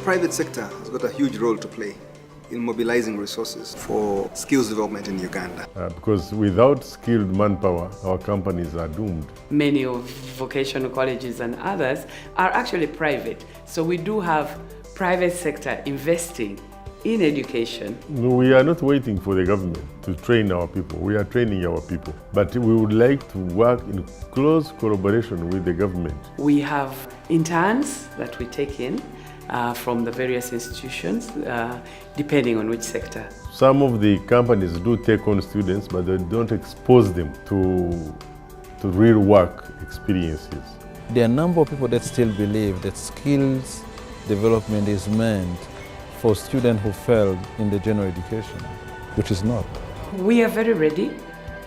private sector has got a huge role to play in mobilizing resources for skills development in Uganda. Because without skilled manpower, our companies are doomed. Many of vocational colleges and others are actually private. So we do have private sector investing in education. We are not waiting for the government to train our people. We are training our people. But we would like to work in close collaboration with the government. We have interns that we take in from the various institutions, depending on which sector. Some of the companies do take on students, but they don't expose them to real work experiences. There are a number of people that still believe that skills development is meant for students who failed in the general education, which is not. We are very ready.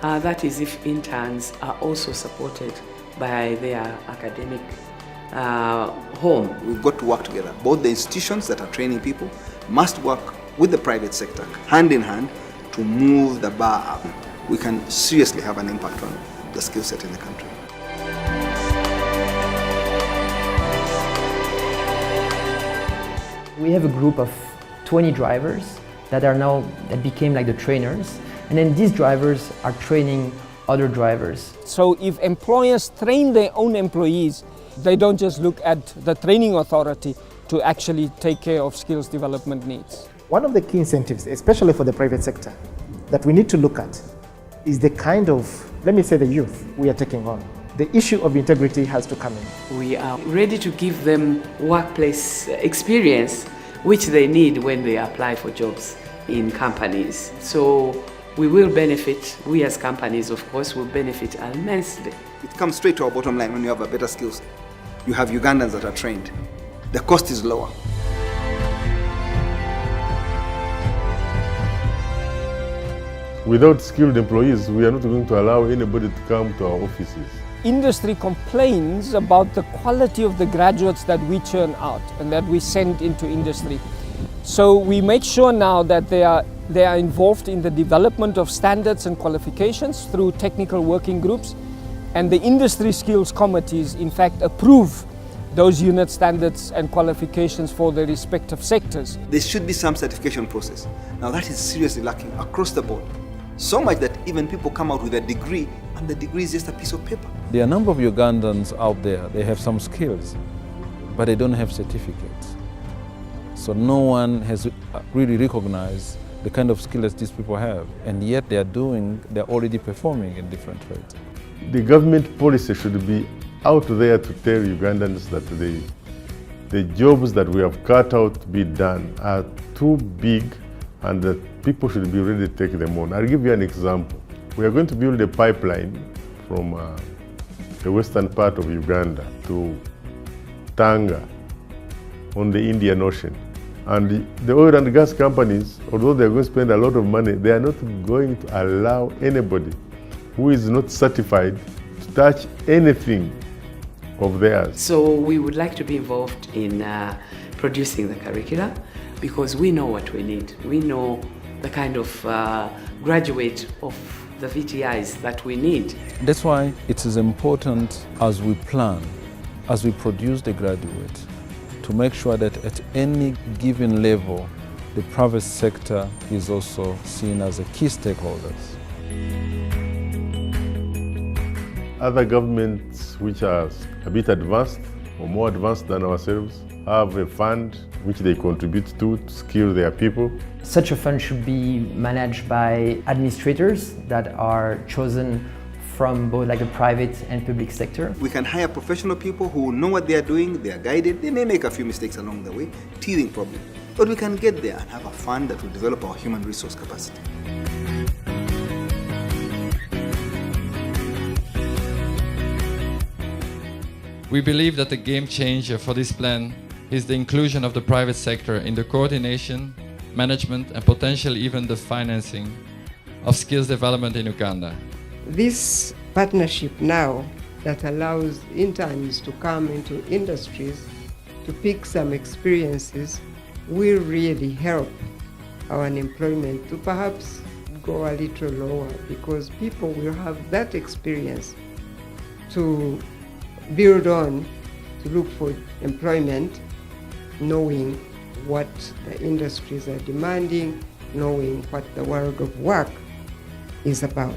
That is if interns are also supported by their academic home. We've got to work together. Both the institutions that are training people must work with the private sector, hand in hand, to move the bar up. We can seriously have an impact on the skill set in the country. We have a group of 20 drivers that became like the trainers, and then these drivers are training other drivers. So if employers train their own employees, they don't just look at the training authority to actually take care of skills development needs. One of the key incentives, especially for the private sector, that we need to look at is the kind of, let me say, the youth we are taking on. The issue of integrity has to come in. We are ready to give them workplace experience which they need when they apply for jobs in companies. So we will benefit, we as companies of course will benefit immensely. It comes straight to our bottom line when you have a better skills. You have Ugandans that are trained. The cost is lower. Without skilled employees, we are not going to allow anybody to come to our offices. Industry complains about the quality of the graduates that we churn out and that we send into industry. So we make sure now that they are involved in the development of standards and qualifications through technical working groups, and the industry skills committees in fact approve those unit standards and qualifications for the respective sectors. There should be some certification process. Now that is seriously lacking across the board. So much that even people come out with a degree and the degree is just a piece of paper. There are a number of Ugandans out there, they have some skills, but they don't have certificates. So no one has really recognized the kind of skills these people have, and yet they're already performing in different trades. The government policy should be out there to tell Ugandans that the jobs that we have cut out to be done are too big and that people should be ready to take them on. I'll give you an example. We are going to build a pipeline from the western part of Uganda to Tanga on the Indian Ocean. And the oil and gas companies, although they're going to spend a lot of money, they are not going to allow anybody who is not certified to touch anything of theirs. So we would like to be involved in producing the curricula because we know what we need. We know the kind of graduate of the VTIs that we need. That's why it is important as we plan, as we produce the graduate, to make sure that at any given level, the private sector is also seen as a key stakeholder. Other governments which are a bit advanced or more advanced than ourselves have a fund which they contribute to skill their people. Such a fund should be managed by administrators that are chosen from both the private and public sector. We can hire professional people who know what they are doing, they are guided, they may make a few mistakes along the way, teething problem, but we can get there and have a fund that will develop our human resource capacity. We believe that the game changer for this plan is the inclusion of the private sector in the coordination, management, and potentially even the financing of skills development in Uganda. This partnership now that allows interns to come into industries to pick some experiences will really help our unemployment to perhaps go a little lower, because people will have that experience to build on, to look for employment, knowing what the industries are demanding, knowing what the world of work is about.